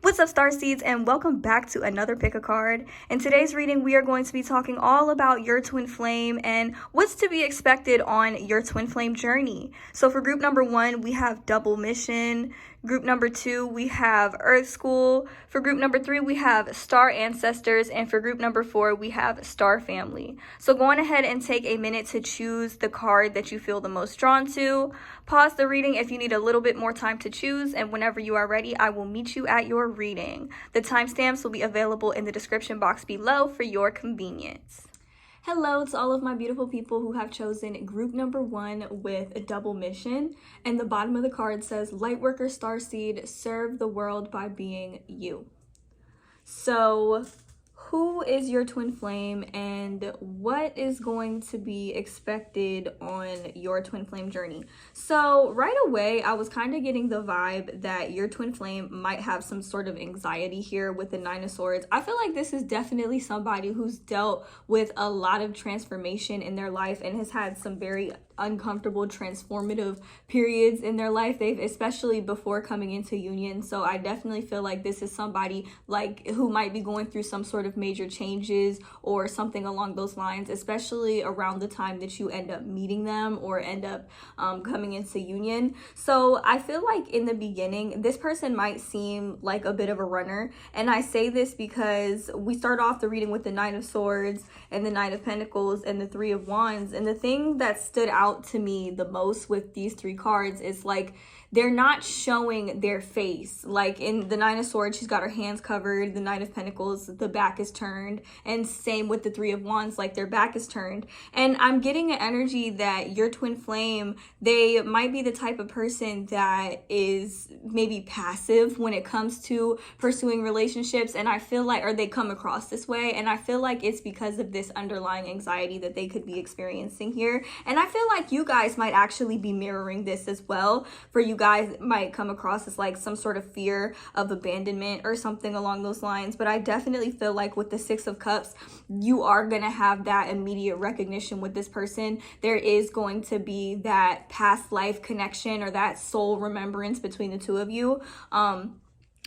What's up, Starseeds, and welcome back to another Pick a Card. In today's reading, we are going to be talking all about your twin flame and what's to be expected on your twin flame journey. So for group number 1, we have Double Mission. Group number 2, we have Earth School. For group number 3, we have Star Ancestors. And for group number 4, we have Star Family. So go on ahead and take a minute to choose the card that you feel the most drawn to. Pause the reading if you need a little bit more time to choose, and whenever you are ready, I will meet you at your reading. The timestamps will be available in the description box below for your convenience. Hello to all of my beautiful people who have chosen group number 1 with a Double Mission. And the bottom of the card says, Lightworker Starseed, serve the world by being you. So who is your twin flame and what is going to be expected on your twin flame journey? So right away, I was kind of getting the vibe that your twin flame might have some sort of anxiety here with the 9 of Swords. I feel like this is definitely somebody who's dealt with a lot of transformation in their life and has had some very uncomfortable transformative periods in their life, especially before coming into union. So I definitely feel like this is somebody like who might be going through some sort of major changes or something along those lines, especially around the time that you end up meeting them or end up coming into union. So I feel like in the beginning, this person might seem like a bit of a runner. And I say this because we start off the reading with the 9 of Swords and the 9 of Pentacles and the 3 of Wands. And the thing that stood out to me the most with these 3 cards is like they're not showing their face. Like in the 9 of Swords, she's got her hands covered. The 9 of Pentacles, the back is turned. And same with the 3 of Wands, like their back is turned. And I'm getting an energy that your twin flame, they might be the type of person that is maybe passive when it comes to pursuing relationships. And I feel like, or they come across this way. And I feel like it's because of this underlying anxiety that they could be experiencing here. And I feel like you guys might actually be mirroring this as well. For you guys, it might come across as like some sort of fear of abandonment or something along those lines. But I definitely feel like with the 6 of Cups, you are going to have that immediate recognition with this person. There is going to be that past life connection or that soul remembrance between the two of you.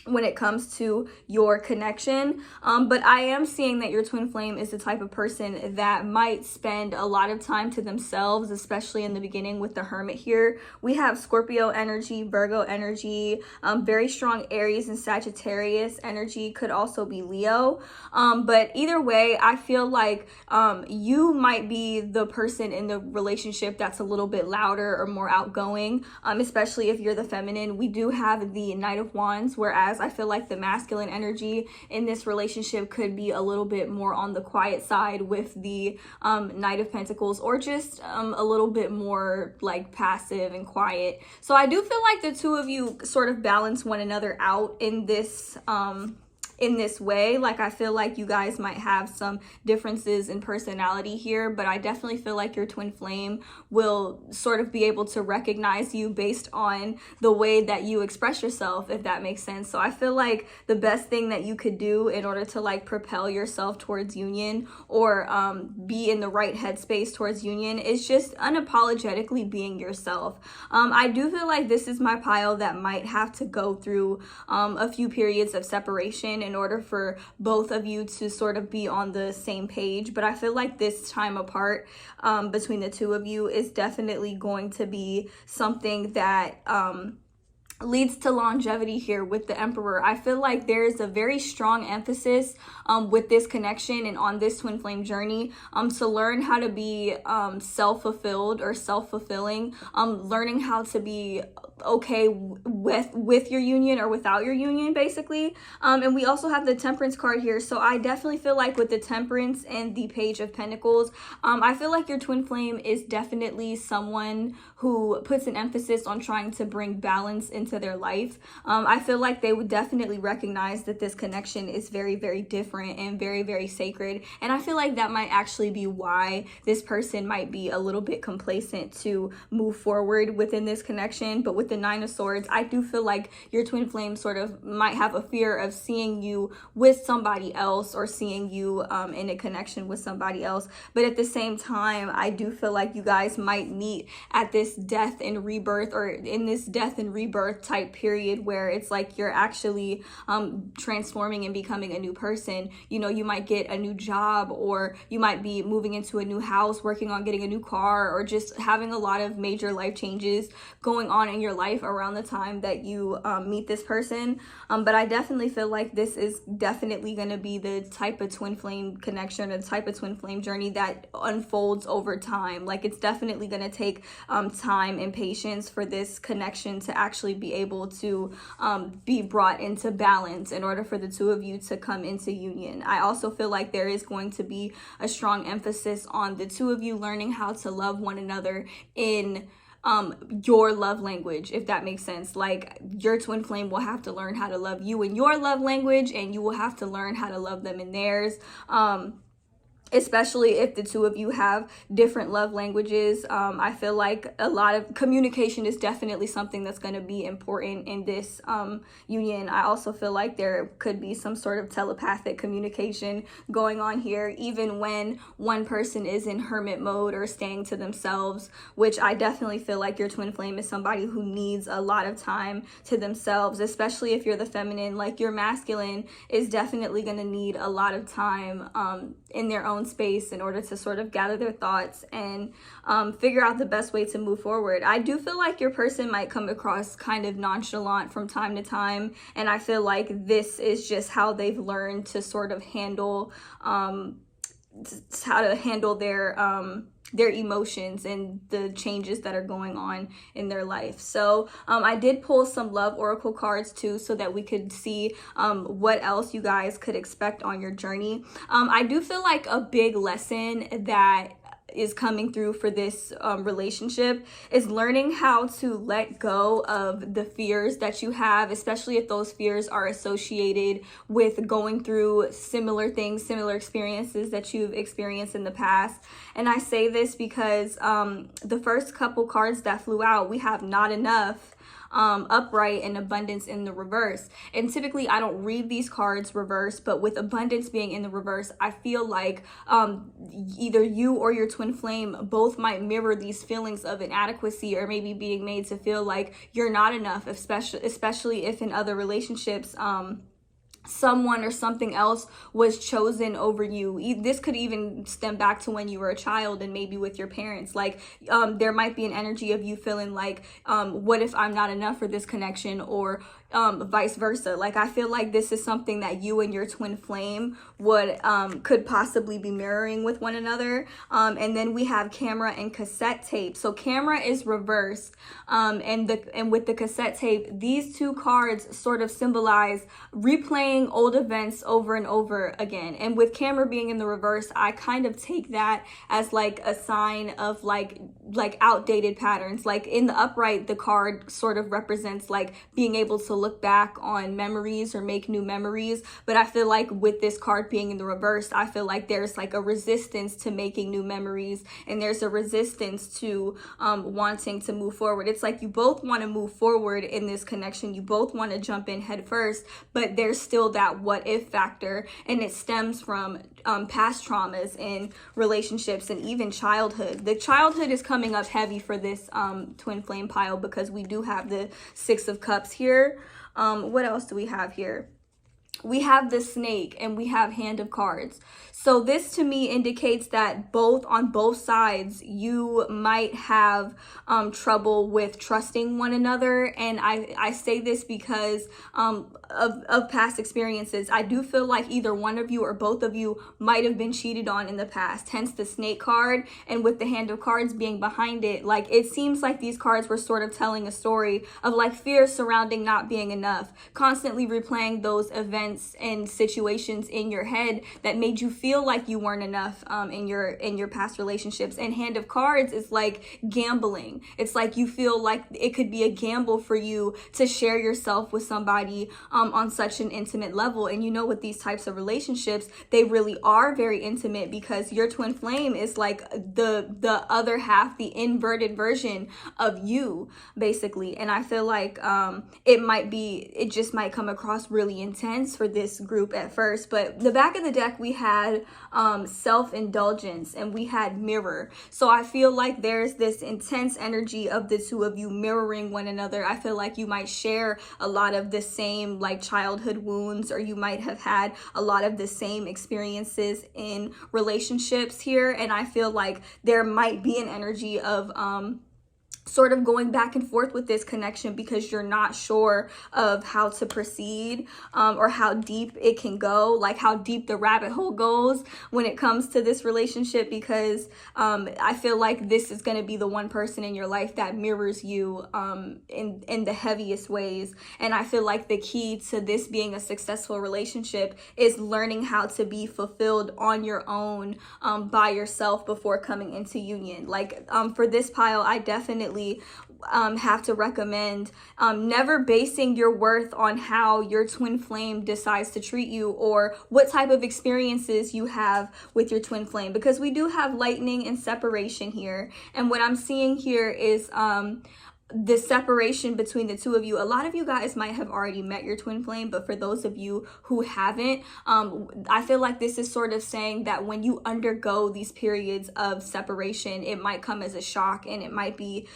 When it comes to your connection. But I am seeing that your twin flame is the type of person that might spend a lot of time to themselves, especially in the beginning with the Hermit here. We have Scorpio energy, Virgo energy, very strong Aries and Sagittarius energy, could also be Leo. But either way, I feel like you might be the person in the relationship that's a little bit louder or more outgoing, especially if you're the feminine. We do have the Knight of Wands, whereas I feel like the masculine energy in this relationship could be a little bit more on the quiet side with the Knight of Pentacles, or just a little bit more like passive and quiet. So I do feel like the two of you sort of balance one another out in this way. Like I feel like you guys might have some differences in personality here, but I definitely feel like your twin flame will sort of be able to recognize you based on the way that you express yourself, if that makes sense. So I feel like the best thing that you could do in order to like propel yourself towards union or be in the right headspace towards union is just unapologetically being yourself. I do feel like this is my pile that might have to go through a few periods of separation in order for both of you to sort of be on the same page. But I feel like this time apart between the two of you is definitely going to be something that leads to longevity here with the Emperor. I feel like there's a very strong emphasis with this connection and on this twin flame journey to learn how to be self-fulfilled or self-fulfilling, learning how to be okay with your union or without your union, basically. And we also have the Temperance card here. So I definitely feel like with the Temperance and the Page of Pentacles, I feel like your twin flame is definitely someone who puts an emphasis on trying to bring balance into their life. I feel like they would definitely recognize that this connection is very, very different and very, very sacred. And I feel like that might actually be why this person might be a little bit complacent to move forward within this connection. But with with the Nine of Swords, I do feel like your twin flame sort of might have a fear of seeing you with somebody else or seeing you in a connection with somebody else. But at the same time, I do feel like you guys might meet at this death and rebirth, or in this death and rebirth type period where it's like you're actually transforming and becoming a new person. You know, you might get a new job, or you might be moving into a new house, working on getting a new car, or just having a lot of major life changes going on in your life around the time that you meet this person. But I definitely feel like this is definitely going to be the type of twin flame connection, or the type of twin flame journey that unfolds over time. Like, it's definitely going to take time and patience for this connection to actually be able to be brought into balance in order for the two of you to come into union. I also feel like there is going to be a strong emphasis on the two of you learning how to love one another in your love language, if that makes sense. Like, your twin flame will have to learn how to love you in your love language, and you will have to learn how to love them in theirs. Especially if the two of you have different love languages. I feel like a lot of communication is definitely something that's going to be important in this union. I also feel like there could be some sort of telepathic communication going on here, even when one person is in hermit mode or staying to themselves, which I definitely feel like your twin flame is somebody who needs a lot of time to themselves, especially if you're the feminine. Like, your masculine is definitely going to need a lot of time in their own space in order to sort of gather their thoughts and figure out the best way to move forward. I do feel like your person might come across kind of nonchalant from time to time, and I feel like this is just how they've learned to sort of handle their emotions and the changes that are going on in their life. So I did pull some love oracle cards too, so that we could see what else you guys could expect on your journey. I do feel like a big lesson that is coming through for this relationship is learning how to let go of the fears that you have, especially if those fears are associated with going through similar things, similar experiences that you've experienced in the past. And I say this because the first couple cards that flew out, we have not enough, upright, and abundance in the reverse. And typically I don't read these cards reverse, but with abundance being in the reverse, I feel like either you or your twin flame both might mirror these feelings of inadequacy, or maybe being made to feel like you're not enough, especially if in other relationships someone or something else was chosen over you. This could even stem back to when you were a child and maybe with your parents. Like, there might be an energy of you feeling like, what if I'm not enough for this connection, or vice versa. Like, I feel like this is something that you and your twin flame would could possibly be mirroring with one another. And then we have camera and cassette tape. So camera is reversed, and with the cassette tape, these two cards sort of symbolize replaying old events over and over again. And with camera being in the reverse, I kind of take that as like a sign of like outdated patterns. Like, in the upright, the card sort of represents like being able to look back on memories or make new memories. But I feel like with this card being in the reverse, I feel like there's like a resistance to making new memories, and there's a resistance to wanting to move forward. It's like you both want to move forward in this connection. You both want to jump in head first, but there's still that what if factor, and it stems from past traumas in relationships and even childhood. The childhood is coming up heavy for this twin flame pile, because we do have the Six of Cups here. What else do we have here? We have the Snake, and we have Hand of Cards. So this to me indicates that on both sides, you might have trouble with trusting one another. And I say this because of past experiences. I do feel like either one of you or both of you might have been cheated on in the past, hence the Snake card. And with the Hand of Cards being behind it, like, it seems like these cards were sort of telling a story of like fear surrounding not being enough, constantly replaying those events events and situations in your head that made you feel like you weren't enough in your past relationships. And Hand of Cards is like gambling. It's like you feel like it could be a gamble for you to share yourself with somebody on such an intimate level. And you know, with these types of relationships, they really are very intimate, because your twin flame is like the other half, the inverted version of you, basically. And I feel like it just might come across really intense for this group at first. But the back of the deck, we had self-indulgence and we had mirror. So I feel like there's this intense energy of the two of you mirroring one another. I feel like you might share a lot of the same like childhood wounds, or you might have had a lot of the same experiences in relationships here. And I feel like there might be an energy of sort of going back and forth with this connection, because you're not sure of how to proceed, or how deep it can go, like how deep the rabbit hole goes when it comes to this relationship. Because I feel like this is going to be the one person in your life that mirrors you in the heaviest ways. And I feel like the key to this being a successful relationship is learning how to be fulfilled on your own, by yourself, before coming into union. Like for this pile, I definitely have to recommend never basing your worth on how your twin flame decides to treat you, or what type of experiences you have with your twin flame, because we do have lightning and separation here. And what I'm seeing here is the separation between the two of you. A lot of you guys might have already met your twin flame, but for those of you who haven't, I feel like this is sort of saying that when you undergo these periods of separation, it might come as a shock, and it might be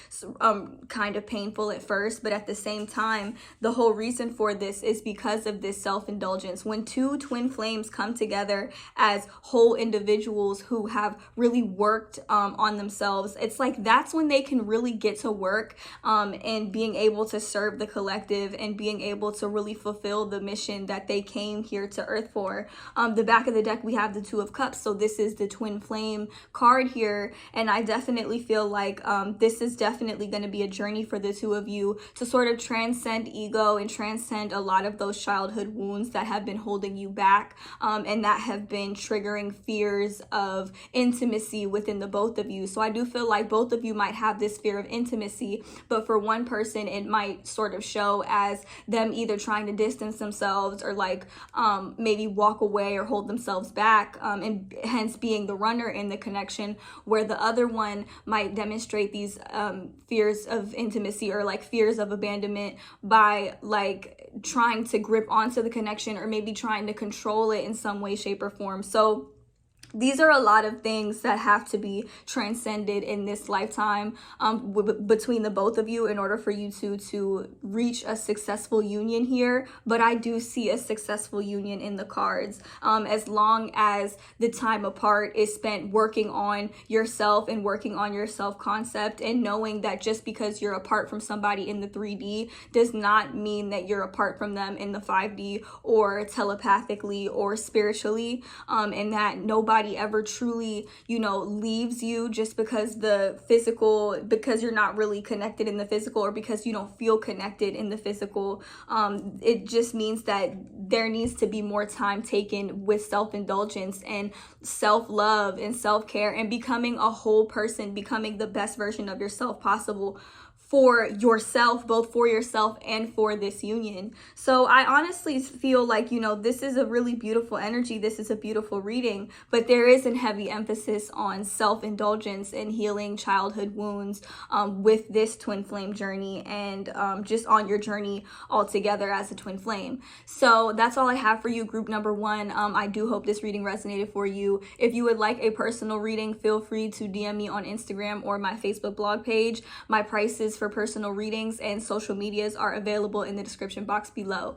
kind of painful at first. But at the same time, the whole reason for this is because of this self-indulgence. When two twin flames come together as whole individuals who have really worked on themselves, it's like that's when they can really get to work and being able to serve the collective, and being able to really fulfill the mission that they came here to Earth for. The back of the deck, we have the Two of Cups. So this is the twin flame card here. And I definitely feel like this is definitely going to be a journey for the two of you to sort of transcend ego and transcend a lot of those childhood wounds that have been holding you back, and that have been triggering fears of intimacy within the both of you. So I do feel like both of you might have this fear of intimacy, but for one person, it might sort of show as them either trying to distance themselves, or like maybe walk away or hold themselves back, and hence being the runner in the connection, where the other one might demonstrate these fears of intimacy, or like fears of abandonment, by like trying to grip onto the connection, or maybe trying to control it in some way, shape, or form. So these are a lot of things that have to be transcended in this lifetime between the both of you in order for you to reach a successful union here. But I do see a successful union in the cards, as long as the time apart is spent working on yourself and working on your self-concept, and knowing that just because you're apart from somebody in the 3D does not mean that you're apart from them in the 5D, or telepathically, or spiritually, and that nobody ever truly, leaves you just because because you're not really connected in the physical, or because you don't feel connected in the physical. It just means that there needs to be more time taken with self-indulgence and self-love and self-care, and becoming a whole person, becoming the best version of yourself possible for yourself, both for yourself and for this union. So I honestly feel like, this is a really beautiful energy. This is a beautiful reading, but there is a heavy emphasis on self-indulgence and healing childhood wounds with this twin flame journey, and just on your journey altogether as a twin flame. So that's all I have for you, group number one. I do hope this reading resonated for you. If you would like a personal reading, feel free to DM me on Instagram or my Facebook blog page. My prices for personal readings and social medias are available in the description box below.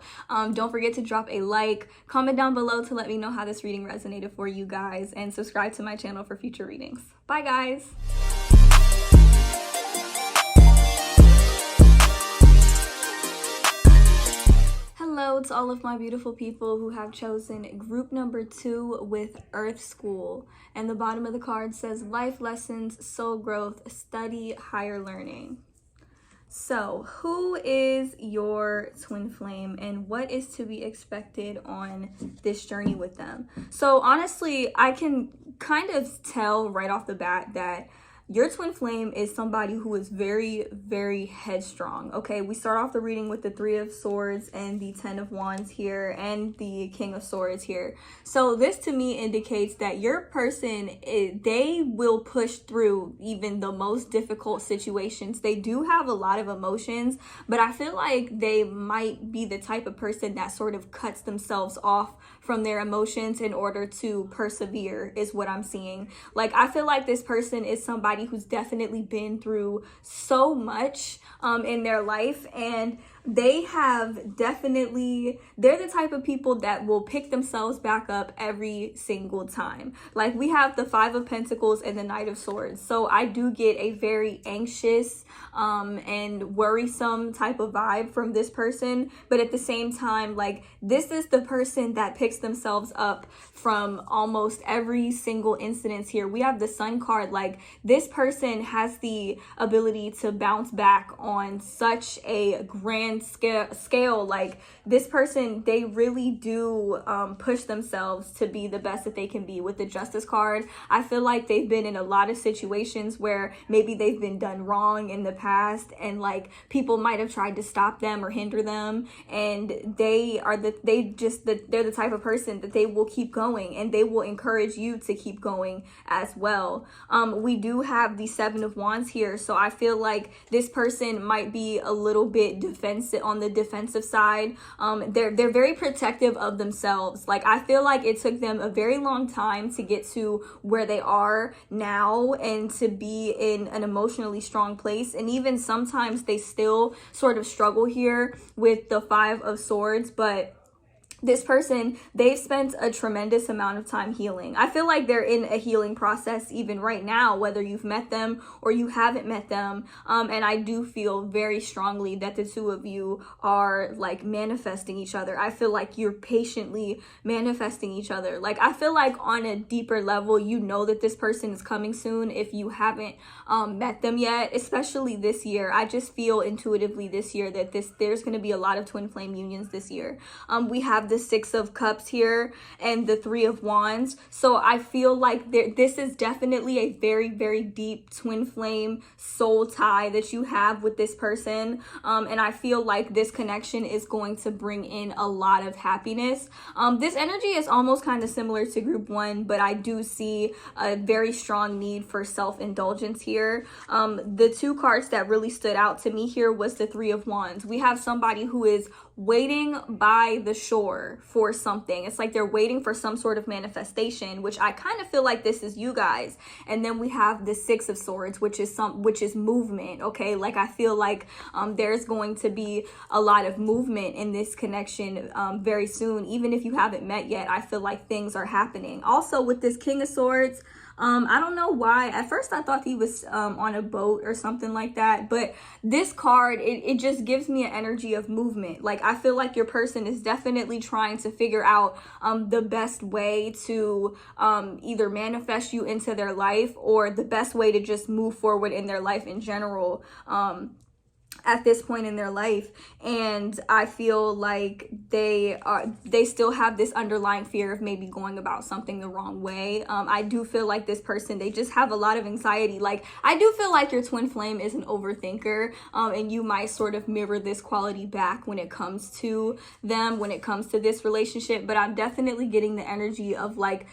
Don't forget to drop a like, comment down below to let me know how this reading resonated for you guys, and subscribe to my channel for future readings. Bye guys! Hello to all of my beautiful people who have chosen group number 2 with Earth School. And the bottom of the card says life lessons, soul growth, study higher learning. So, who is your twin flame and what is to be expected on this journey with them? So, honestly, I can kind of tell right off the bat that your twin flame is somebody who is very, very headstrong. Okay, we start off the reading with the Three of Swords and the Ten of Wands here and the King of Swords here. So this to me indicates that your person, they will push through even the most difficult situations. They do have a lot of emotions, but I feel like they might be the type of person that sort of cuts themselves off from their emotions in order to persevere, is what I'm seeing. Like, I feel like this person is somebody who's definitely been through so much in their life, and they're the type of people that will pick themselves back up every single time. Like, we have the Five of Pentacles and the Knight of Swords. So I do get a very anxious and worrisome type of vibe from this person. But at the same time, like, this is the person that picks themselves up from almost every single incident here. We have the Sun card. Like, this person has the ability to bounce back on such a grand scale. Like, this person, they really do push themselves to be the best that they can be. With the Justice card, I feel like they've been in a lot of situations where maybe they've been done wrong in the past, and like people might have tried to stop them or hinder them, and they're the type of person that they will keep going, and they will encourage you to keep going as well. We do have the Seven of Wands here, so I feel like this person might be a little bit on the defensive side. They're very protective of themselves. Like, I feel like it took them a very long time to get to where they are now and to be in an emotionally strong place, and even sometimes they still sort of struggle here with the Five of Swords. But this person, they've spent a tremendous amount of time healing. I feel like they're in a healing process even right now, whether you've met them or you haven't met them. And I do feel very strongly that the two of you are like manifesting each other. I feel like you're patiently manifesting each other. Like, I feel like on a deeper level, you know that this person is coming soon if you haven't met them yet, especially this year. I just feel intuitively this year that there's going to be a lot of twin flame unions this year. We have the Six of Cups here and the Three of Wands. So I feel like this is definitely a very, very deep twin flame soul tie that you have with this person. And I feel like this connection is going to bring in a lot of happiness. This energy is almost kind of similar to group one, but I do see a very strong need for self-indulgence here. The two cards that really stood out to me here was the Three of Wands. We have somebody who is waiting by the shore for something. It's like they're waiting for some sort of manifestation, which I kind of feel like this is you guys. And then we have the Six of Swords, which is movement. Okay, like, I feel like there's going to be a lot of movement in this connection very soon. Even if you haven't met yet, I feel like things are happening. Also, with this King of Swords, I don't know why. At first I thought he was on a boat or something like that, but this card, it just gives me an energy of movement. Like, I feel like your person is definitely trying to figure out the best way to either manifest you into their life, or the best way to just move forward in their life in general. At this point in their life. And I feel like they still have this underlying fear of maybe going about something the wrong way. I do feel like this person, they just have a lot of anxiety. Like, I do feel like your twin flame is an overthinker, and you might sort of mirror this quality back when it comes to them, when it comes to this relationship. But I'm definitely getting the energy of like,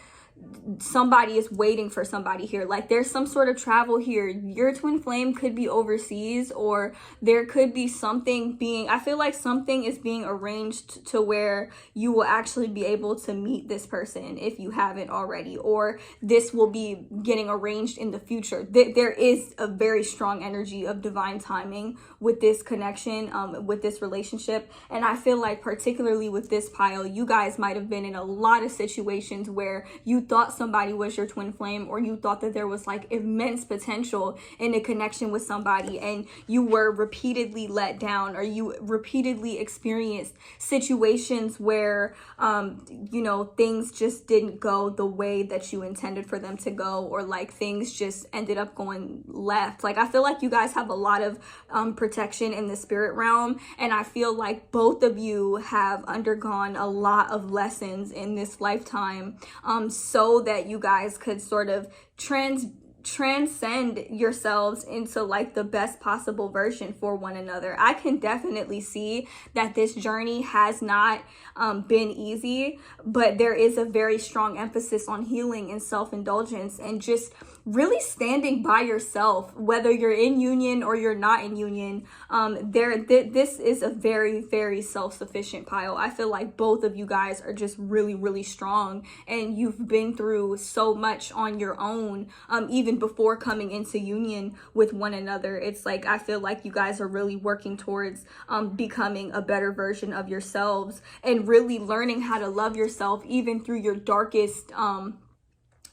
somebody is waiting for somebody here. Like, there's some sort of travel here. Your twin flame could be overseas, or there could be something I feel like something is being arranged to where you will actually be able to meet this person if you haven't already, or this will be getting arranged in the future. There is a very strong energy of divine timing with this connection, with this relationship. And I feel like particularly with this pile, you guys might have been in a lot of situations where you thought somebody was your twin flame, or you thought that there was like immense potential in a connection with somebody, and you were repeatedly let down, or you repeatedly experienced situations where you know, things just didn't go the way that you intended for them to go, or like things just ended up going left. Like I feel like you guys have a lot of protection in the spirit realm, and I feel like both of you have undergone a lot of lessons in this lifetime, so that you guys could sort of transcend yourselves into like the best possible version for one another. I can definitely see that this journey has not been easy, but there is a very strong emphasis on healing and self-indulgence, and just really standing by yourself, whether you're in union or you're not in union. This is a very, very self-sufficient pile. I feel like both of you guys are just really, really strong, and you've been through so much on your own, even before coming into union with one another. It's like, I feel like you guys are really working towards becoming a better version of yourselves, and really learning how to love yourself even through your darkest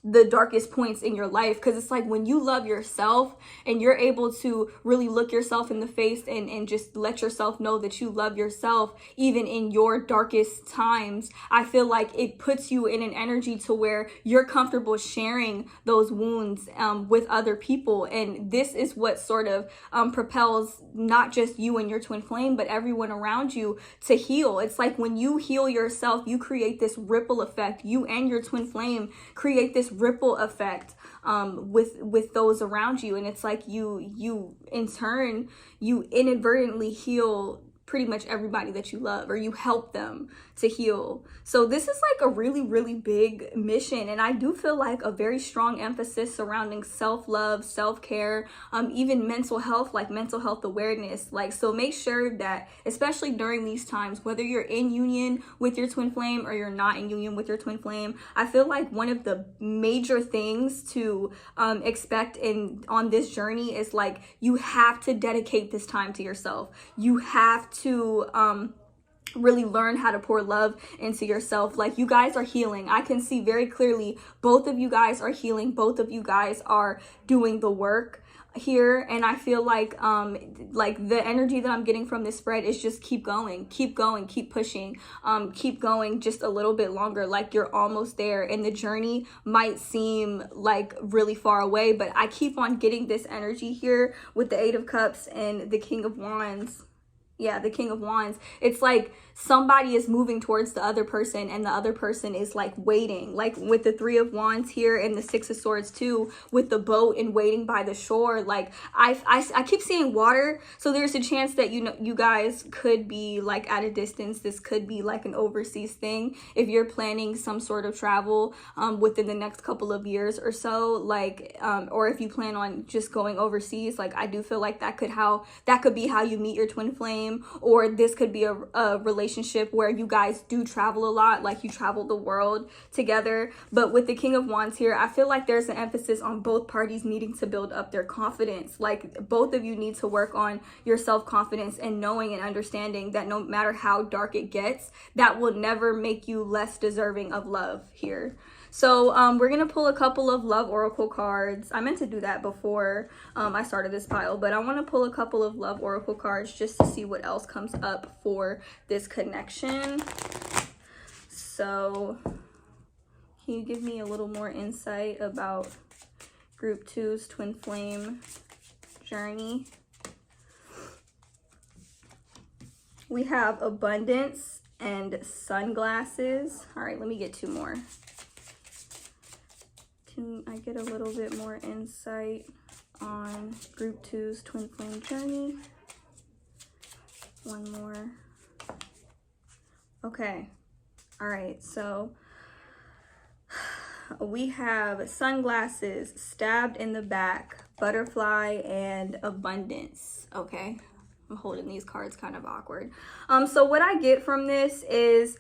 the darkest points in your life. Because it's like, when you love yourself and you're able to really look yourself in the face and just let yourself know that you love yourself even in your darkest times, I feel like it puts you in an energy to where you're comfortable sharing those wounds with other people. And this is what sort of propels not just you and your twin flame, but everyone around you to heal. It's like, when you heal yourself, you create this ripple effect. You and your twin flame create this ripple effect with those around you, and it's like you in turn, you inadvertently heal pretty much everybody that you love, or you help them to heal. So this is like a really, really big mission, and I do feel like a very strong emphasis surrounding self-love, self-care, even mental health, like mental health awareness. Like, so make sure that, especially during these times, whether you're in union with your twin flame or you're not in union with your twin flame, I feel like one of the major things to expect on this journey is like, you have to dedicate this time to yourself. You have to really learn how to pour love into yourself. Like, you guys are healing. I can see very clearly both of you guys are healing. Both of you guys are doing the work here, and I feel like the energy that I'm getting from this spread is just keep going, keep pushing, keep going just a little bit longer. Like, you're almost there, and the journey might seem like really far away, but I keep on getting this energy here with the 8 of Cups and the King of Wands. Yeah, the King of Wands. It's like somebody is moving towards the other person, and the other person is like waiting. Like with the 3 of Wands here and the 6 of Swords too, with the boat and waiting by the shore. Like I keep seeing water, so there's a chance that you guys could be like at a distance. This could be like an overseas thing if you're planning some sort of travel within the next couple of years or so. Like or if you plan on just going overseas, like I do feel like that could be how you meet your twin flame. Or this could be a relationship where you guys do travel a lot, like you travel the world together. But with the King of Wands here, I feel like there's an emphasis on both parties needing to build up their confidence. Like, both of you need to work on your self-confidence and knowing and understanding that no matter how dark it gets, that will never make you less deserving of love here. So we're going to pull a couple of love oracle cards. I meant to do that before I started this pile, but I want to pull a couple of love oracle cards just to see what else comes up for this connection. So can you give me a little more insight about Group 2's twin flame journey? We have abundance and sunglasses. All right, let me get 2 more. Can I get a little bit more insight on Group 2's twin flame journey? 1 more. Okay. All right. So we have sunglasses, stabbed in the back, butterfly, and abundance. Okay. I'm holding these cards kind of awkward. So what I get from this is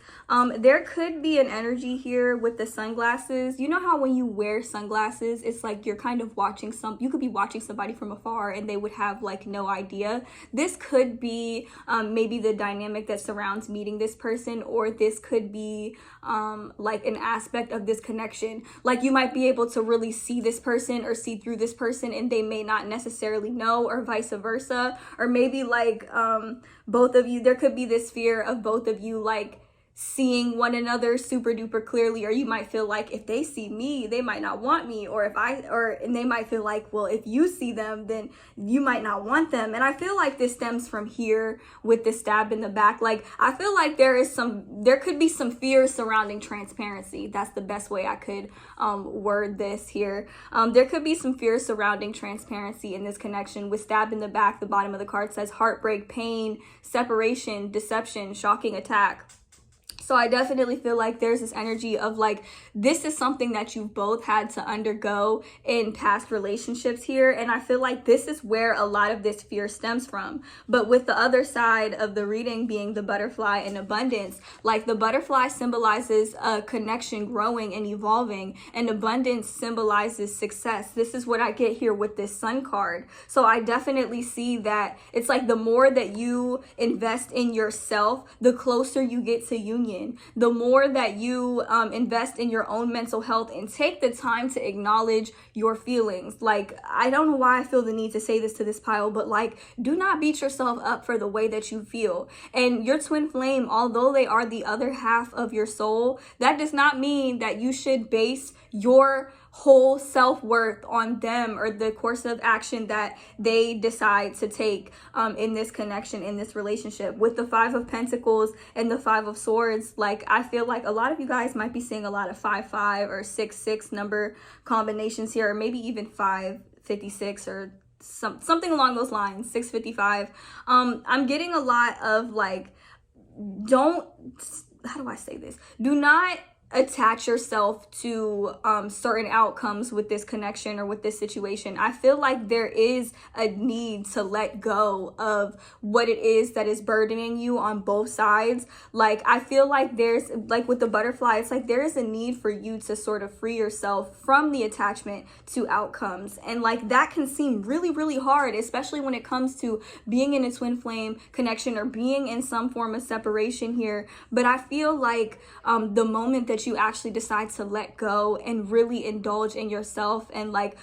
there could be an energy here with the sunglasses. You know how when you wear sunglasses, it's like you're kind of watching you could be watching somebody from afar and they would have like no idea. This could be maybe the dynamic that surrounds meeting this person, or this could be like an aspect of this connection. Like you might be able to really see this person or see through this person and they may not necessarily know, or vice versa. Or maybe like both of you, there could be this fear of both of you like seeing one another super duper clearly, or you might feel like if they see me they might not want me, and they might feel like, well, if you see them then you might not want them. And I feel like this stems from here with the stab in the back. Like I feel like there could be some fear surrounding transparency. That's the best way I could word this here. There could be some fear surrounding transparency in this connection. With stab in the back, the bottom of the card says heartbreak, pain, separation, deception, shocking attack. So I definitely feel like there's this energy of like, this is something that you've both had to undergo in past relationships here. And I feel like this is where a lot of this fear stems from. But with the other side of the reading being the butterfly and abundance, like the butterfly symbolizes a connection growing and evolving, and abundance symbolizes success. This is what I get here with this sun card. So I definitely see that it's like the more that you invest in yourself, the closer you get to union. The more that you invest in your own mental health and take the time to acknowledge your feelings. Like, I don't know why I feel the need to say this to this pile, but like, do not beat yourself up for the way that you feel. And your twin flame, although they are the other half of your soul, that does not mean that you should base your whole self-worth on them or the course of action that they decide to take in this connection, in this relationship. With the 5 of Pentacles and the 5 of Swords, like I feel like a lot of you guys might be seeing a lot of 5-5 or 6-6 number combinations here, or maybe even 5-56 or something along those lines, 6-55. I'm getting a lot of like, how do I say this? Do not attach yourself to certain outcomes with this connection or with this situation. I feel like there is a need to let go of what it is that is burdening you on both sides. Like I feel like there's, like with the butterfly, it's like there is a need for you to sort of free yourself from the attachment to outcomes. And like that can seem really, really hard, especially when it comes to being in a twin flame connection or being in some form of separation here. But I feel like the moment that you actually decide to let go and really indulge in yourself and like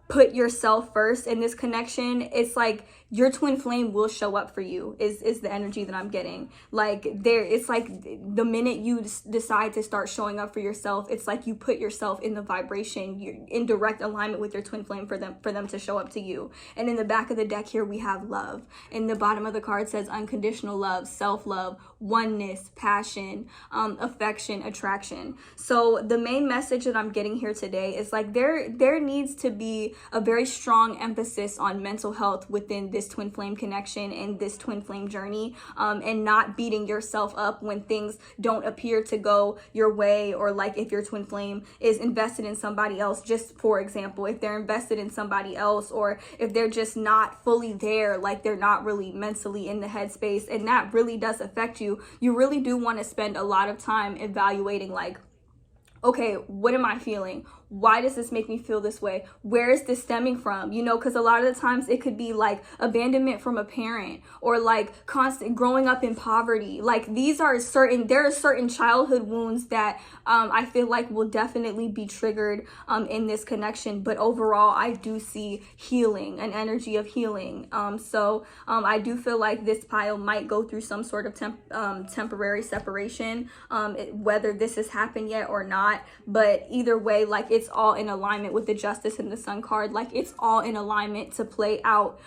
put yourself first in this connection, it's like your twin flame will show up for you is the energy that I'm getting. Like it's like the minute you decide to start showing up for yourself, it's like you put yourself in the vibration, you're in direct alignment with your twin flame for them to show up to you. And in the back of the deck here we have love, and the bottom of the card says unconditional love, self-love, oneness, passion, affection, attraction. So the main message that I'm getting here today is like there needs to be a very strong emphasis on mental health within this twin flame connection and this twin flame journey, and not beating yourself up when things don't appear to go your way, or like if your twin flame is invested in somebody else. Just for example, if they're invested in somebody else, or if they're just not fully there, like they're not really mentally in the headspace, and that really does affect you, you really do want to spend a lot of time evaluating like, okay, what am I feeling? Why does this make me feel this way? Where is this stemming from? You know, because a lot of the times it could be like abandonment from a parent, or like constant growing up in poverty. Like there are certain childhood wounds that I feel like will definitely be triggered in this connection. But overall, I do see healing, an energy of healing. So I do feel like this pile might go through some sort of temporary separation, whether this has happened yet or not. But either way, like it's all in alignment with the Justice and the Sun card. Like it's all in alignment to play out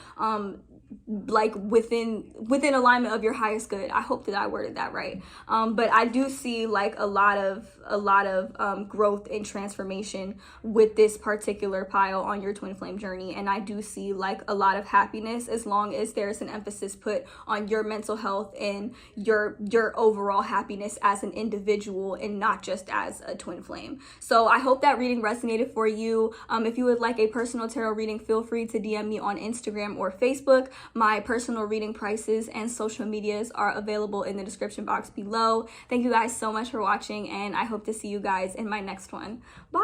like within alignment of your highest good. I hope that I worded that right. But I do see like a lot of growth and transformation with this particular pile on your twin flame journey. And I do see like a lot of happiness, as long as there's an emphasis put on your mental health and your overall happiness as an individual, and not just as a twin flame. So I hope that reading resonated for you. If you would like a personal tarot reading, feel free to DM me on Instagram or Facebook. My personal reading prices and social medias are available in the description box below. Thank you guys so much for watching, and I hope to see you guys in my next one. Bye!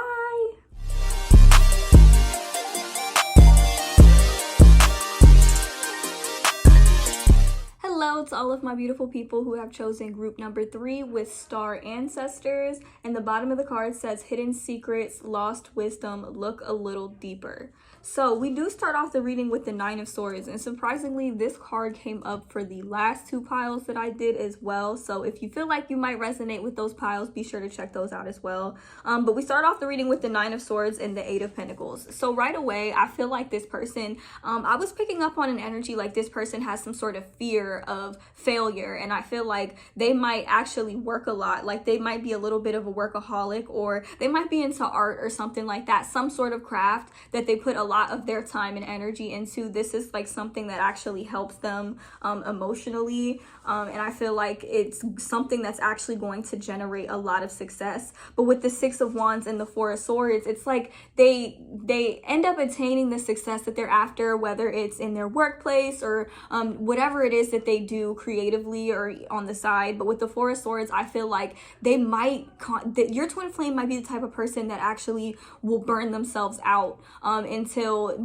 Hello to all of my beautiful people who have chosen group number 3 with star ancestors, and the bottom of the card says hidden secrets, lost wisdom, look a little deeper. So we do start off the reading with the 9 of Swords, and surprisingly this card came up for the last 2 piles that I did as well. So if you feel like you might resonate with those piles, be sure to check those out as well. But we start off the reading with the 9 of Swords and the 8 of Pentacles. So right away I feel like this person, I was picking up on an energy like this person has some sort of fear of failure, and I feel like they might actually work a lot. Like they might be a little bit of a workaholic, or they might be into art or something like that, some sort of craft that they put a lot of their time and energy into. This is like something that actually helps them emotionally, and I feel like it's something that's actually going to generate a lot of success. But with the 6 of Wands and the 4 of Swords, it's like they end up attaining the success that they're after, whether it's in their workplace or whatever it is that they do creatively or on the side. But with the 4 of Swords, I feel like they might your twin flame might be the type of person that actually will burn themselves out until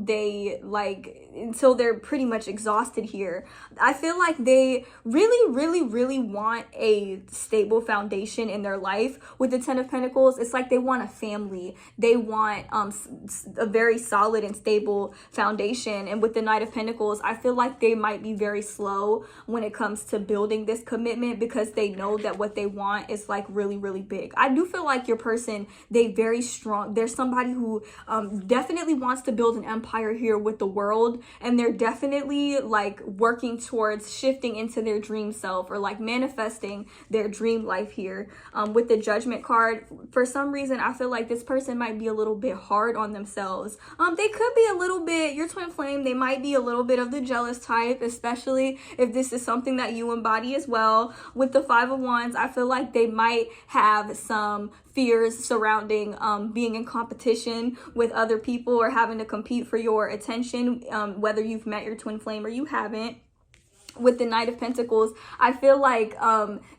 they're pretty much exhausted here. I feel like they really want a stable foundation in their life. With the 10 of Pentacles, it's like they want a family. They want a very solid and stable foundation. And with the Knight of Pentacles, I feel like they might be very slow when it comes to building this commitment, because they know that what they want is like really big. I do feel like your person, very strong. There's somebody who definitely wants to build an empire here with the world, and they're definitely like working towards shifting into their dream self, or like manifesting their dream life here. With the Judgment card, for some reason I feel like this person might be a little bit hard on themselves. They could be a little bit, your twin flame, they might be a little bit of the jealous type, especially if this is something that you embody as well. With the 5 of Wands, I feel like they might have some fears surrounding being in competition with other people, or having to compete for your attention, whether you've met your twin flame or you haven't. With the Knight of Pentacles, I feel like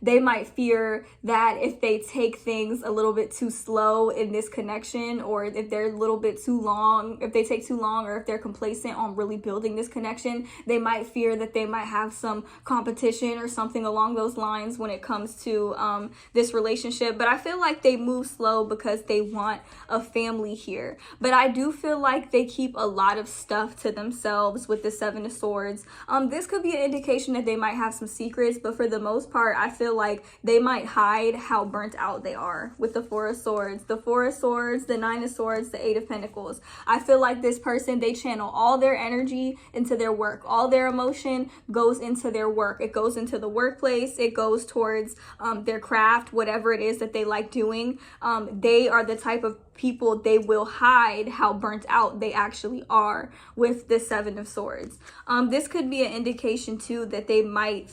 they might fear that if they take things a little bit too slow in this connection, or if they're a little bit too long, if they take too long, or if they're complacent on really building this connection, they might fear that they might have some competition or something along those lines when it comes to this relationship. But I feel like they move slow because they want a family here. But I do feel like they keep a lot of stuff to themselves with the 7 of Swords. This could be an indication that they might have some secrets, but for the most part I feel like they might hide how burnt out they are. With the 4 of Swords, the 4 of Swords, the 9 of Swords, the 8 of Pentacles, I feel like this person, they channel all their energy into their work. All their emotion goes into their work. It goes into the workplace. It goes towards their craft, whatever it is that they like doing. They are the type of people, they will hide how burnt out they actually are with the 7 of Swords. This could be an indication too that they might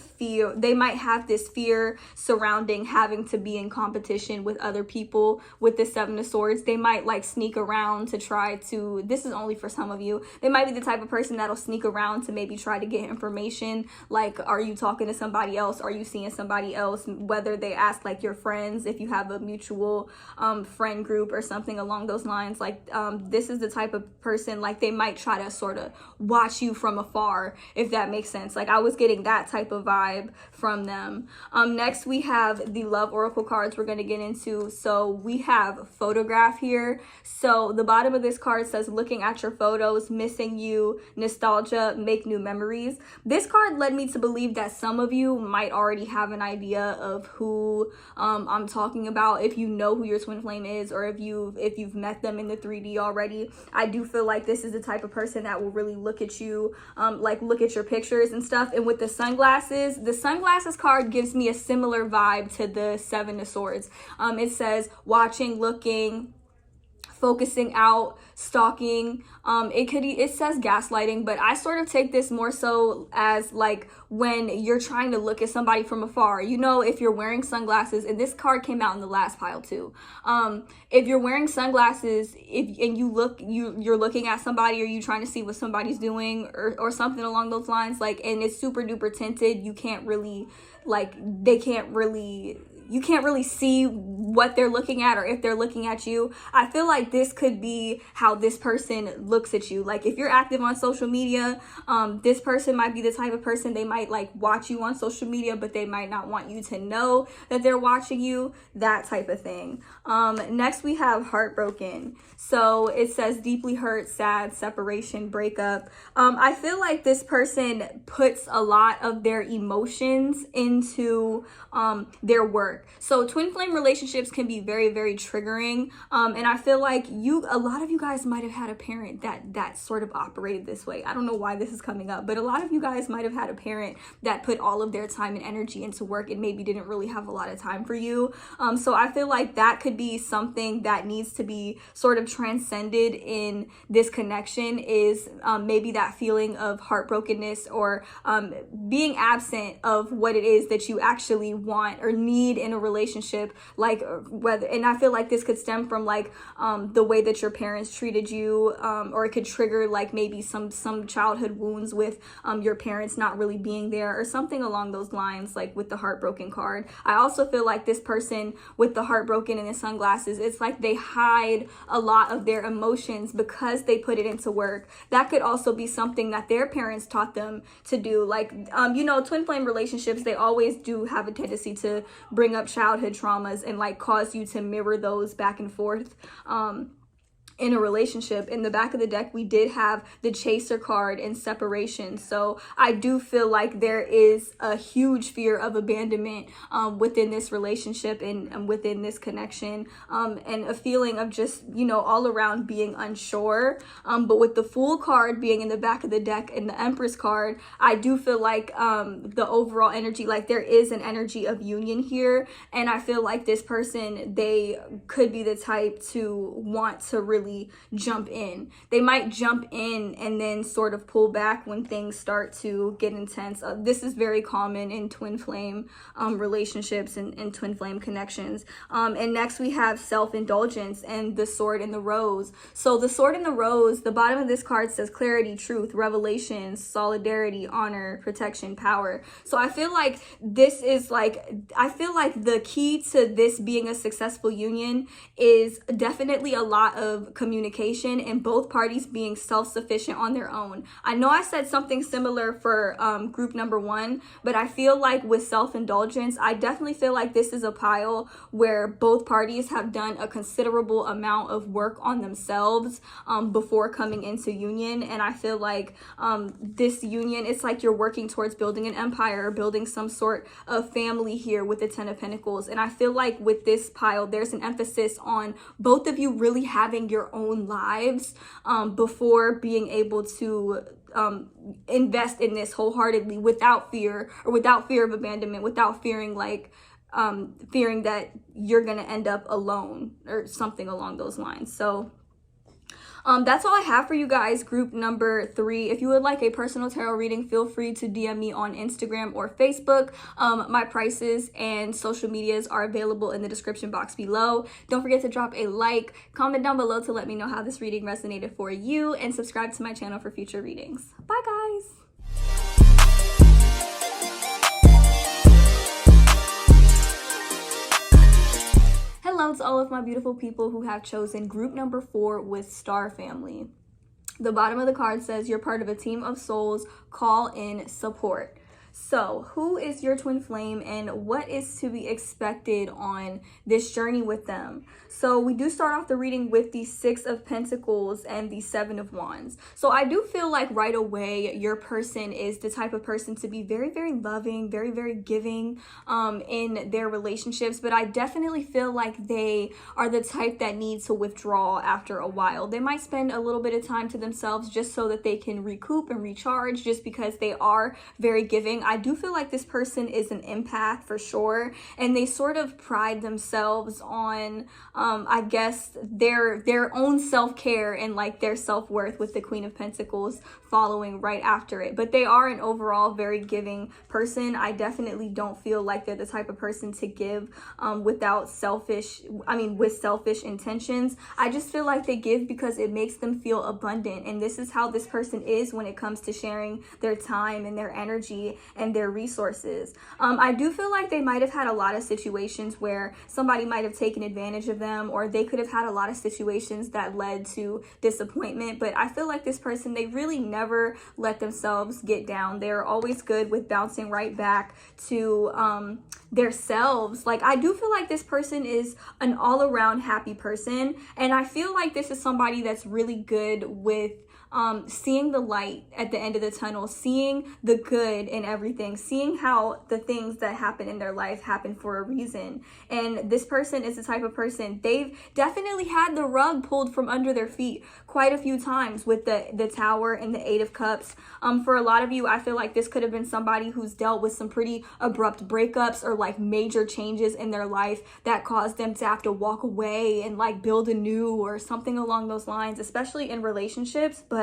have this fear surrounding having to be in competition with other people. With the 7 of Swords, they might like sneak around to try to, this is only for some of you, they might be the type of person that'll sneak around to maybe try to get information, like are you talking to somebody else, are you seeing somebody else, whether they ask like your friends, if you have a mutual friend group or something along those lines. Like this is the type of person, like they might try to sort of watch you from afar, if that makes sense. Like I was getting that type of vibe from them. Next we have the love oracle cards we're going to get into. So we have photograph here. So the bottom of this card says looking at your photos, missing you, nostalgia, make new memories. This card led me to believe that some of you might already have an idea of who I'm talking about, if you know who your twin flame is, or if you've met them in the 3D already. I do feel like this is the type of person that will really look at you, like look at your pictures and stuff. And with the sunglasses card gives me a similar vibe to the 7 of Swords. It says watching, looking, focusing out, stalking. It says gaslighting, but I sort of take this more so as like when you're trying to look at somebody from afar. You know, if you're wearing sunglasses, and this card came out in the last pile too. If you're wearing sunglasses, you're looking at somebody, or you trying to see what somebody's doing, or something along those lines, like, and it's super duper tinted. You can't really, like, you can't really see what they're looking at, or if they're looking at you. I feel like this could be how this person looks at you. Like, if you're active on social media, this person might be the type of person, they might like watch you on social media, but they might not want you to know that they're watching you, that type of thing. Next we have heartbroken. So it says deeply hurt, sad, separation, breakup. I feel like this person puts a lot of their emotions into their work. So twin flame relationships can be very, very triggering. And I feel like a lot of you guys might have had a parent that sort of operated this way. I don't know why this is coming up, but a lot of you guys might have had a parent that put all of their time and energy into work and maybe didn't really have a lot of time for you. So I feel like that could be something that needs to be sort of transcended in this connection, is maybe that feeling of heartbrokenness, or being absent of what it is that you actually want or need in a relationship. Like, whether, and I feel like this could stem from like the way that your parents treated you, or it could trigger like maybe some childhood wounds with your parents not really being there, or something along those lines, like with the heartbroken card. I also feel like this person with the heartbroken and the sunglasses, it's like they hide a lot of their emotions because they put it into work. That could also be something that their parents taught them to do. Like, you know, twin flame relationships, they always do have a tendency to bring up childhood traumas and like cause you to mirror those back and forth in a relationship. In the back of the deck, we did have the chaser card and separation. So I do feel like there is a huge fear of abandonment within this relationship and within this connection, and a feeling of just, you know, all around being unsure. But with the Fool card being in the back of the deck and the Empress card, I do feel like the overall energy, like there is an energy of union here. And I feel like this person, they could be the type to want to really jump in. They might jump in and then sort of pull back when things start to get intense. This is very common in twin flame relationships and twin flame connections. And next we have self-indulgence and the Sword and the Rose. So the Sword and the Rose, the bottom of this card says clarity, truth, revelation, solidarity, honor, protection, power. So I feel like this is like, I feel like the key to this being a successful union is definitely a lot of communication and both parties being self-sufficient on their own. I know I said something similar for group number 1, but I feel like with self-indulgence, I definitely feel like this is a pile where both parties have done a considerable amount of work on themselves before coming into union. And I feel like this union, it's like you're working towards building an empire or building some sort of family here with the 10 of Pentacles. And I feel like with this pile, there's an emphasis on both of you really having your own lives before being able to invest in this wholeheartedly without fear, or without fear of abandonment, without fearing like fearing that you're gonna end up alone or something along those lines. So that's all I have for you guys, group number 3. If you would like a personal tarot reading, feel free to DM me on Instagram or Facebook. My prices and social medias are available in the description box below. Don't forget to drop a like, comment down below to let me know how this reading resonated for you, and subscribe to my channel for future readings. Bye guys! Hello to all of my beautiful people who have chosen group number 4 with Star Family. The bottom of the card says you're part of a team of souls, call in support. So who is your twin flame and what is to be expected on this journey with them? So we do start off the reading with the 6 of Pentacles and the 7 of Wands. So I do feel like right away your person is the type of person to be very, very loving, very, very giving in their relationships. But I definitely feel like they are the type that need to withdraw after a while. They might spend a little bit of time to themselves just so that they can recoup and recharge, just because they are very giving. reading, I do feel like this person is an empath for sure, and they sort of pride themselves on, I guess, their own self-care and like their self-worth, with the Queen of Pentacles following right after it. But they are an overall very giving person. I definitely don't feel like they're the type of person to give with selfish intentions. I just feel like they give because it makes them feel abundant, and this is how this person is when it comes to sharing their time and their energy and their resources. I do feel like they might have had a lot of situations where somebody might have taken advantage of them, or they could have had a lot of situations that led to disappointment. But I feel like this person, they really never let themselves get down. They're always good with bouncing right back to their selves. Like, I do feel like this person is an all-around happy person, and I feel like this is somebody that's really good with seeing the light at the end of the tunnel, seeing the good in everything, seeing how the things that happen in their life happen for a reason. And this person is the type of person, they've definitely had the rug pulled from under their feet quite a few times with the Tower and the Eight of Cups. For a lot of you, I feel like this could have been somebody who's dealt with some pretty abrupt breakups or like major changes in their life that caused them to have to walk away and like build anew or something along those lines, especially in relationships. But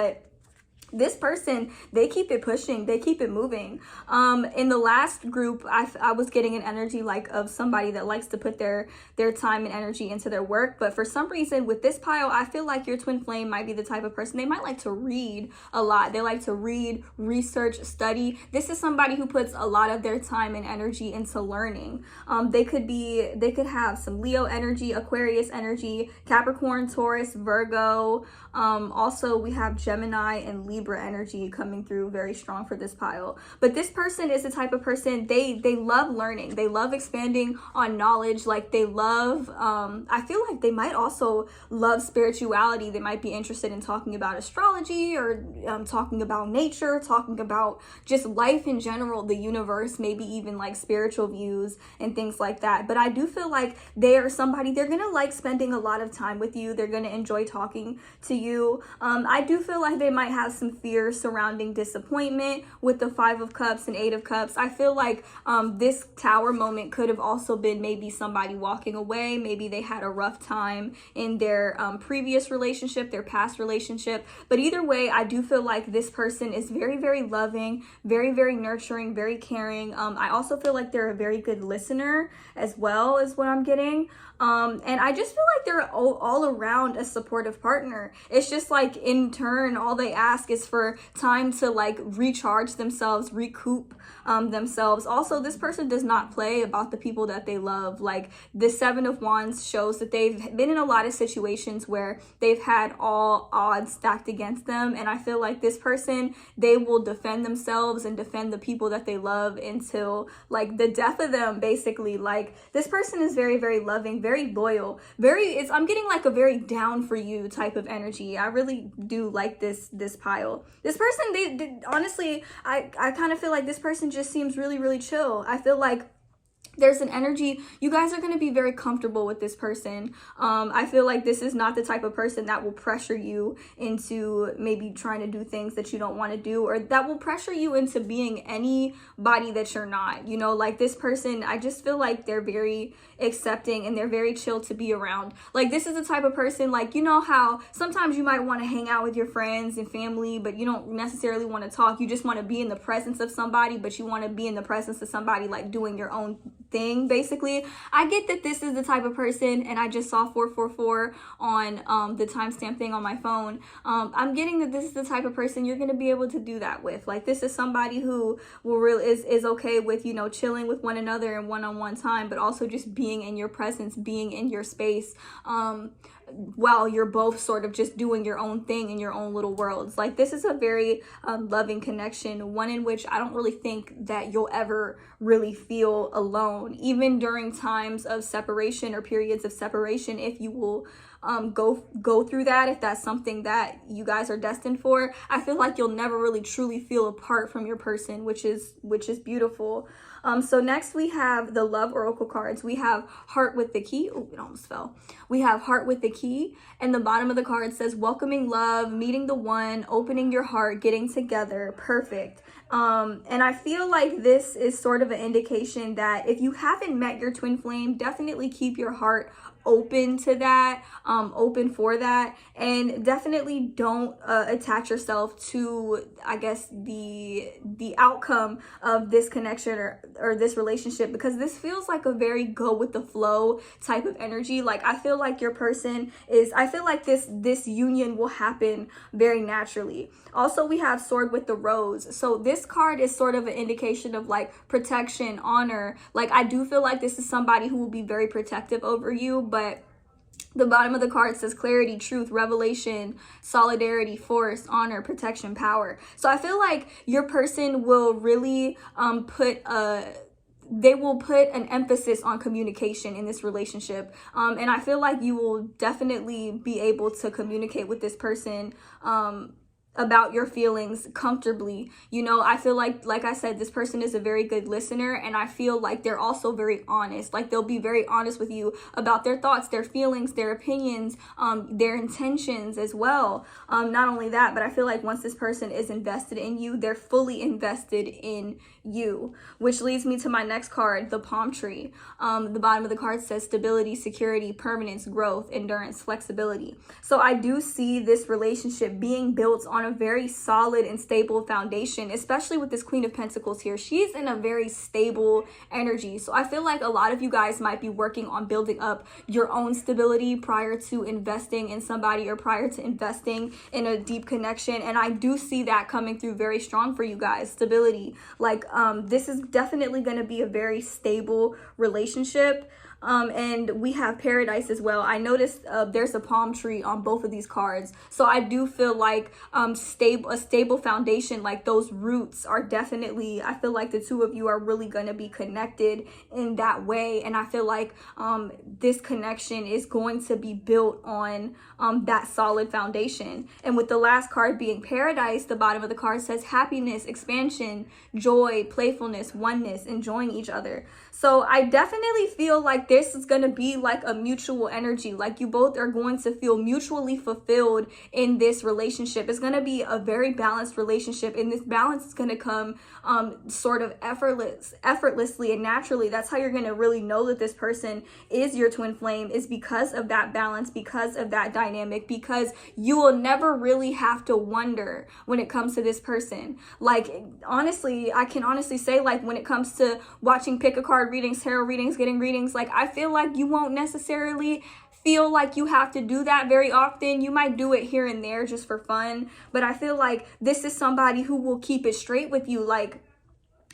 this person, they keep it pushing, they keep it moving. In the last group, I was getting an energy like of somebody that likes to put their time and energy into their work. But for some reason with this pile, I feel like your twin flame might be the type of person, they might like to read a lot. They like to read, research, study. This is somebody who puts a lot of their time and energy into learning. They could have some Leo energy, Aquarius energy, Capricorn, Taurus, Virgo. Also we have Gemini and Libra energy coming through very strong for this pile. But this person is the type of person, they love learning, they love expanding on knowledge. Like they love, I feel like they might also love spirituality. They might be interested in talking about astrology, or talking about nature, talking about just life in general, the universe, maybe even like spiritual views and things like that. But I do feel like they are somebody, they're gonna like spending a lot of time with you, they're gonna enjoy talking to you. I do feel like they might have some fear surrounding disappointment with the Five of Cups and Eight of Cups. I feel like this Tower moment could have also been maybe somebody walking away. Maybe they had a rough time in their previous relationship, their past relationship. But either way, I do feel like this person is very, very loving, very, very nurturing, very caring. I also feel like they're a very good listener as well, is what I'm getting. And I just feel like they're all around a supportive partner. It's just like in turn, all they ask is for time to like recharge themselves, recoup themselves. Also, this person does not play about the people that they love. Like the Seven of Wands shows that they've been in a lot of situations where they've had all odds stacked against them. And I feel like this person, they will defend themselves and defend the people that they love until like the death of them, basically. Like this person is very, very loving, very loyal, I'm getting like a very down for you type of energy. I really do like this pile. This person, they honestly, I kind of feel like this person just seems really, really chill. I feel like there's an energy, you guys are going to be very comfortable with this person. I feel like this is not the type of person that will pressure you into maybe trying to do things that you don't want to do, or that will pressure you into being anybody that you're not. You know, like this person, I just feel like they're very accepting and they're very chill to be around. Like this is the type of person, like, you know how sometimes you might want to hang out with your friends and family, but you don't necessarily want to talk. You just want to be in the presence of somebody, but you want to be in the presence of somebody like doing your own thing, basically. I get that this is the type of person, and I just saw 444 on the timestamp thing on my phone. I'm getting that this is the type of person you're going to be able to do that with. Like this is somebody who will really is okay with, you know, chilling with one another and one-on-one time, but also just being in your presence, being in your space, while you're both sort of just doing your own thing in your own little worlds. Like this is a very loving connection, one in which I don't really think that you'll ever really feel alone, even during times of separation or periods of separation. If you will go through that, if that's something that you guys are destined for, I feel like you'll never really truly feel apart from your person, which is beautiful. So next we have the Love Oracle cards. We have Heart with the Key. Oh, it almost fell. We have Heart with the Key, and the bottom of the card says welcoming love, meeting the one, opening your heart, getting together. Perfect. And I feel like this is sort of an indication that if you haven't met your twin flame, definitely keep your heart open to that, open for that, and definitely don't attach yourself to, I guess, the outcome of this connection or this relationship, because this feels like a very go with the flow type of energy. Like, I feel like your person is, I feel like this union will happen very naturally. Also, we have Sword with the Rose. So this card is sort of an indication of like protection, honor. Like, I do feel like this is somebody who will be very protective over you, but the bottom of the card says clarity, truth, revelation, solidarity, force, honor, protection, power. So I feel like your person will really they will put an emphasis on communication in this relationship. And I feel like you will definitely be able to communicate with this person about your feelings comfortably. You know, I feel like I said, this person is a very good listener, and I feel like they're also very honest. Like, they'll be very honest with you about their thoughts, their feelings, their opinions, their intentions as well. Not only that, but I feel like once this person is invested in you, they're fully invested in you, which leads me to my next card, the Palm Tree. The bottom of the card says stability, security, permanence, growth, endurance, flexibility. So I do see this relationship being built on a very solid and stable foundation, especially with this Queen of Pentacles here. She's in a very stable energy. So I feel like a lot of you guys might be working on building up your own stability prior to investing in somebody or prior to investing in a deep connection. And I do see that coming through very strong for you guys. Stability. Like, this is definitely going to be a very stable relationship. And we have Paradise as well. I noticed there's a palm tree on both of these cards. So I do feel like a stable foundation, like those roots are definitely, I feel like the two of you are really going to be connected in that way. And I feel like this connection is going to be built on that solid foundation. And with the last card being Paradise, the bottom of the card says happiness, expansion, joy, playfulness, oneness, enjoying each other. So I definitely feel like this is going to be like a mutual energy. Like, you both are going to feel mutually fulfilled in this relationship. It's going to be a very balanced relationship, and this balance is going to come sort of effortlessly and naturally. That's how you're going to really know that this person is your twin flame, is because of that balance, because of that dynamic, because you will never really have to wonder when it comes to this person. Like, honestly, I can honestly say, like, when it comes to watching pick a card readings, tarot readings, getting readings, like, I feel like you won't necessarily feel like you have to do that very often. You might do it here and there just for fun, but I feel like this is somebody who will keep it straight with you. Like,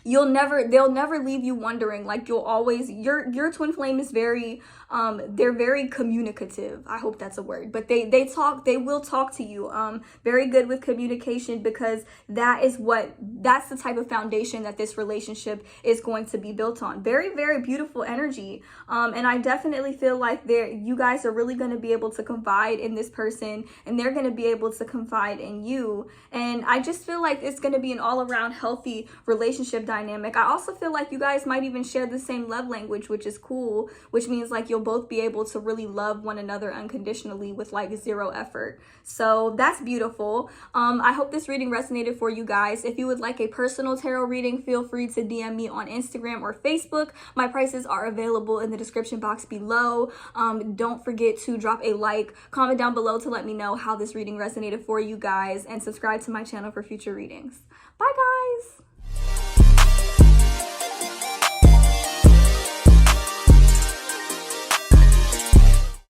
they'll never leave you wondering. Like, you'll always, your twin flame is very they're very communicative. I hope that's a word, but they will talk to you. Very good with communication, because that's the type of foundation that this relationship is going to be built on. Very, very beautiful energy. And I definitely feel like you guys are really going to be able to confide in this person, and they're going to be able to confide in you. And I just feel like it's going to be an all-around healthy relationship dynamic. I also feel like you guys might even share the same love language, which is cool, which means like you'll both be able to really love one another unconditionally with like zero effort. So that's beautiful. I hope this reading resonated for you guys. If you would like a personal tarot reading, feel free to DM me on Instagram or Facebook. My prices are available in the description box below. Don't forget to drop a like, comment down below to let me know how this reading resonated for you guys, and subscribe to my channel for future readings. Bye guys.